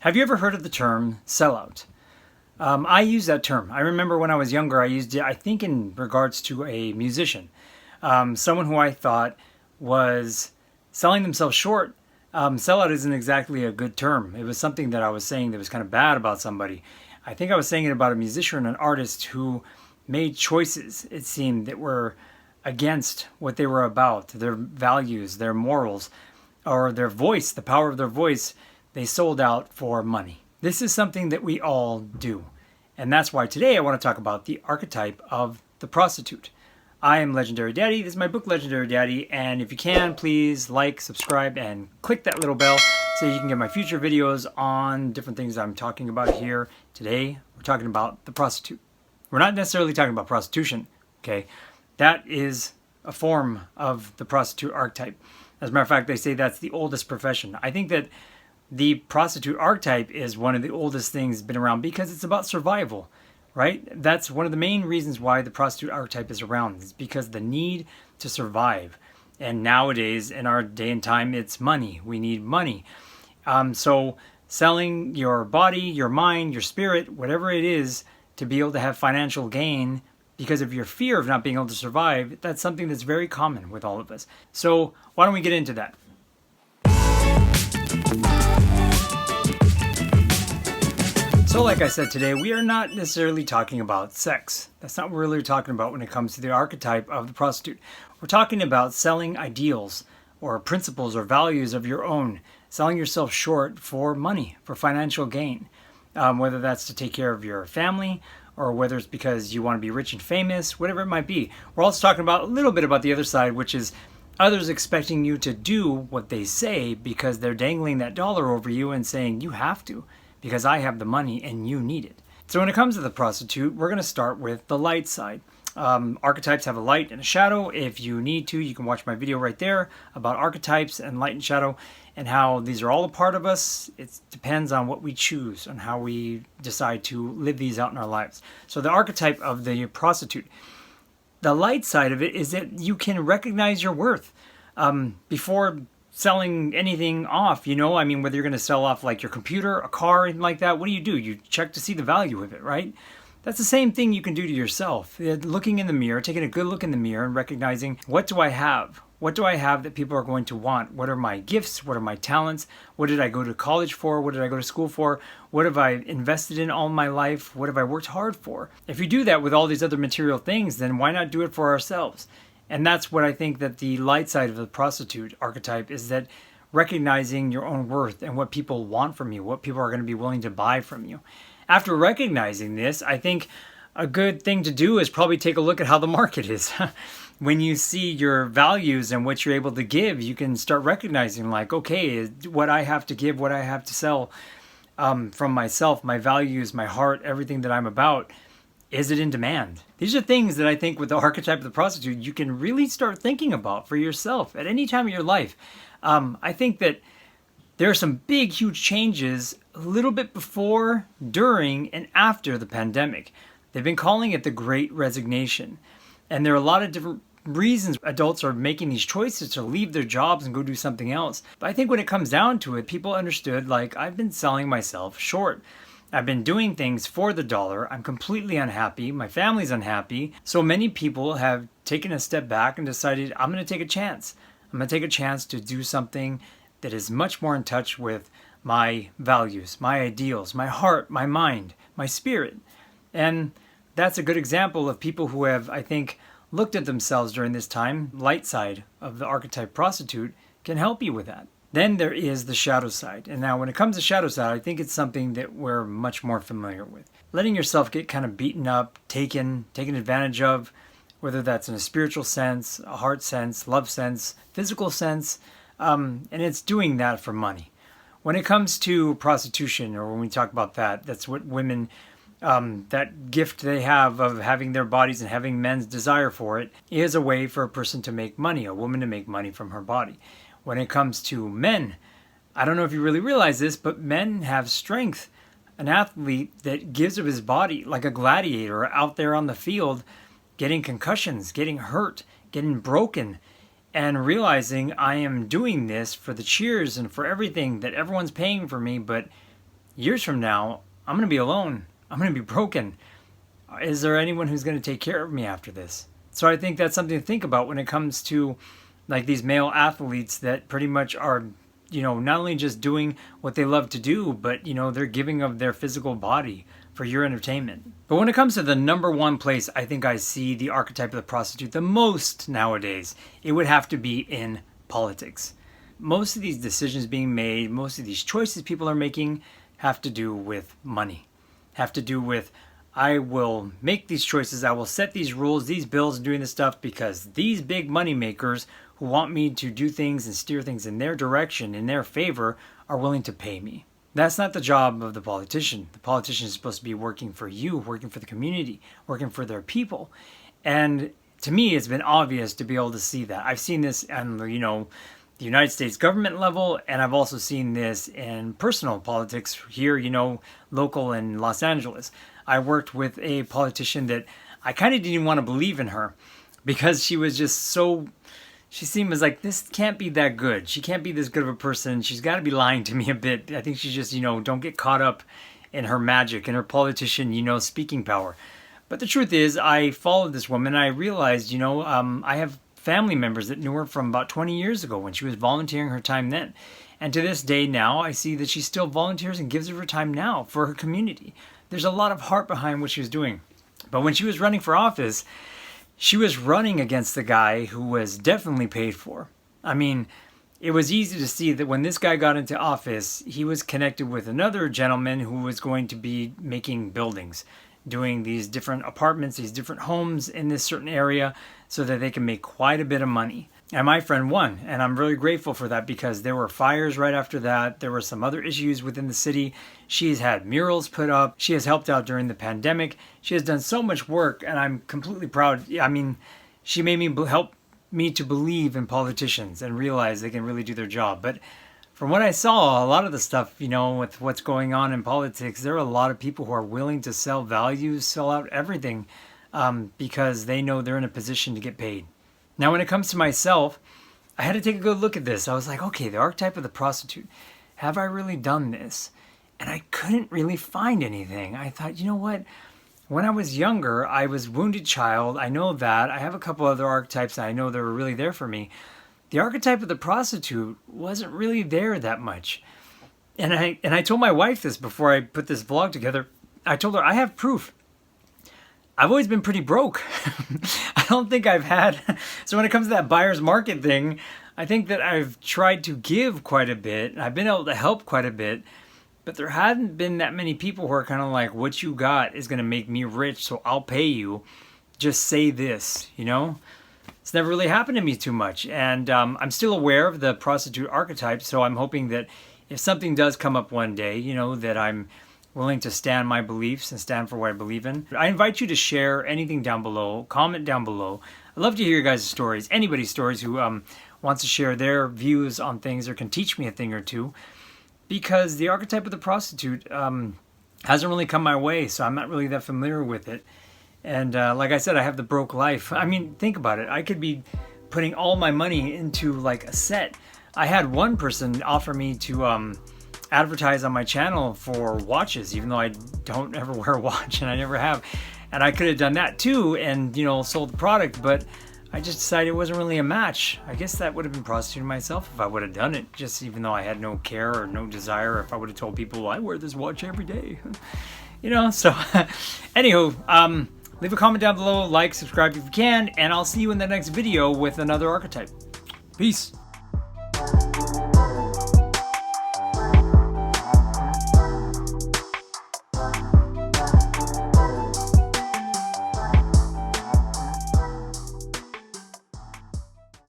Have you ever heard of the term sellout? I use that term. I remember when I was younger, I used it, I think in regards to a musician. Someone who I thought was selling themselves short. Sellout isn't exactly a good term. It was something that I was saying that was kind of bad about somebody. I think I was saying it about a musician, an artist who made choices, it seemed, that were against what they were about, their values, their morals, or their voice, the power of their voice. They sold out for money. This is something that we all do. And that's why today I want to talk about the archetype of the prostitute. I am Legendary Daddy. This is my book, Legendary Daddy. And if you can, please like, subscribe, and click that little bell so you can get my future videos on different things I'm talking about here. Today, we're talking about the prostitute. We're not necessarily talking about prostitution, okay? That is a form of the prostitute archetype. As a matter of fact, they say that's the oldest profession. I think that the prostitute archetype is one of the oldest things been around because it's about survival, right? That's one of the main reasons why the prostitute archetype is around, is because the need to survive. And nowadays, in our day and time, it's money. We need money. So selling your body, your mind, your spirit, whatever it is, to be able to have financial gain because of your fear of not being able to survive, that's something that's very common with all of us. So why don't we get into that? So like I said today, we are not necessarily talking about sex. That's not what we're really talking about when it comes to the archetype of the prostitute. We're talking about selling ideals or principles or values of your own, selling yourself short for money, for financial gain, whether that's to take care of your family or whether it's because you want to be rich and famous, whatever it might be. We're also talking about a little bit about the other side, which is others expecting you to do what they say because they're dangling that dollar over you and saying you have to, because I have the money and you need it. So when it comes to the prostitute, we're going to start with the light side. Archetypes have a light and a shadow. If you need to, you can watch my video right there about archetypes and light and shadow and how these are all a part of us. It depends on what we choose, on how we decide to live these out in our lives. So the archetype of the prostitute, the light side of it is that you can recognize your worth. Before selling anything off, whether you're going to sell off like your computer, a car, anything like that, what do? You check to see the value of it, right? That's the same thing you can do to yourself. Looking in the mirror, taking a good look in the mirror and recognizing, what do I have? What do I have that people are going to want? What are my gifts? What are my talents? What did I go to college for? What did I go to school for? What have I invested in all my life? What have I worked hard for? If you do that with all these other material things, then why not do it for ourselves? And that's what I think that the light side of the prostitute archetype is, that recognizing your own worth and what people want from you, what people are going to be willing to buy from you. After recognizing this, I think a good thing to do is probably take a look at how the market is. When you see your values and what you're able to give, you can start recognizing like, okay, what I have to give, what I have to sell from myself, my values, my heart, everything that I'm about, is it in demand? These are things that I think with the archetype of the prostitute, you can really start thinking about for yourself at any time of your life. I think that there are some big, huge changes a little bit before, during, and after the pandemic. They've been calling it the Great Resignation. And there are a lot of different reasons adults are making these choices to leave their jobs and go do something else. But I think when it comes down to it, people understood, like, I've been selling myself short. I've been doing things for the dollar. I'm completely unhappy. My family's unhappy. So many people have taken a step back and decided, I'm going to take a chance. I'm going to take a chance to do something that is much more in touch with my values, my ideals, my heart, my mind, my spirit. And that's a good example of people who have, I think, looked at themselves during this time. Light side of the archetype prostitute can help you with that. Then there is the shadow side. And now when it comes to shadow side, I think it's something that we're much more familiar with. Letting yourself get kind of beaten up, taken advantage of, whether that's in a spiritual sense, a heart sense, love sense, physical sense, and it's doing that for money. When it comes to prostitution, or when we talk about that, that's what women, that gift they have of having their bodies and having men's desire for it, is a way for a person to make money, a woman to make money from her body. When it comes to men, I don't know if you really realize this, but men have strength. An athlete that gives of his body, like a gladiator out there on the field, getting concussions, getting hurt, getting broken, and realizing I am doing this for the cheers and for everything, that everyone's paying for me, but years from now, I'm going to be alone. I'm going to be broken. Is there anyone who's going to take care of me after this? So I think that's something to think about when it comes to like these male athletes that pretty much are, not only just doing what they love to do, but, they're giving of their physical body for your entertainment. But when it comes to the number one place I think I see the archetype of the prostitute the most nowadays, it would have to be in politics. Most of these decisions being made, most of these choices people are making have to do with money, have to do with, I will make these choices, I will set these rules, these bills, and doing this stuff because these big money makers who want me to do things and steer things in their direction, in their favor, are willing to pay me. That's not the job of the politician. The politician is supposed to be working for you, working for the community, working for their people. And to me, it's been obvious to be able to see that. I've seen this on, the United States government level, and I've also seen this in personal politics here, local in Los Angeles. I worked with a politician that I kind of didn't want to believe in her because she was just so... She seemed as like, this can't be that good. She can't be this good of a person. She's got to be lying to me a bit. I think she's just, don't get caught up in her magic and her politician, speaking power. But the truth is, I followed this woman. And I realized, I have family members that knew her from about 20 years ago when she was volunteering her time then. And to this day now, I see that she still volunteers and gives of her time now for her community. There's a lot of heart behind what she was doing. But when she was running for office, she was running against the guy who was definitely paid for. I mean, it was easy to see that when this guy got into office, he was connected with another gentleman who was going to be making buildings, doing these different apartments, these different homes in this certain area so that they can make quite a bit of money. And my friend won, and I'm really grateful for that because there were fires right after that. There were some other issues within the city. She's had murals put up. She has helped out during the pandemic. She has done so much work, and I'm completely proud. I mean, she made me help me to believe in politicians and realize they can really do their job. But from what I saw, a lot of the stuff, with what's going on in politics, there are a lot of people who are willing to sell values, sell out everything because they know they're in a position to get paid. Now, when it comes to myself, I had to take a good look at this. I was like, okay, the archetype of the prostitute. Have I really done this? And I couldn't really find anything. I thought, you know what? When I was younger, I was a wounded child. I know that. I have a couple other archetypes that I know that were really there for me. The archetype of the prostitute wasn't really there that much. And I told my wife this before I put this vlog together. I told her, I have proof. I've always been pretty broke. I don't think I've had... So when it comes to that buyer's market thing, I think that I've tried to give quite a bit. I've been able to help quite a bit. But there haven't been that many people who are kind of like, what you got is going to make me rich, so I'll pay you. Just say this, It's never really happened to me too much. And I'm still aware of the prostitute archetype, so I'm hoping that if something does come up one day, that I'm willing to stand my beliefs and stand for what I believe in. I invite you to share anything down below, comment down below. I'd love to hear your guys' stories, anybody's stories who wants to share their views on things or can teach me a thing or two. Because the archetype of the prostitute hasn't really come my way, so I'm not really that familiar with it. And like I said, I have the broke life. I mean, think about it. I could be putting all my money into like a set. I had one person offer me to advertise on my channel for watches, even though I don't ever wear a watch and I never have. And I could have done that too and, sold the product, but I just decided it wasn't really a match. I guess that would have been prostituting myself if I would have done it, just even though I had no care or no desire. If I would have told people, I wear this watch every day, so anywho, leave a comment down below, like, subscribe if you can, and I'll see you in the next video with another archetype. Peace.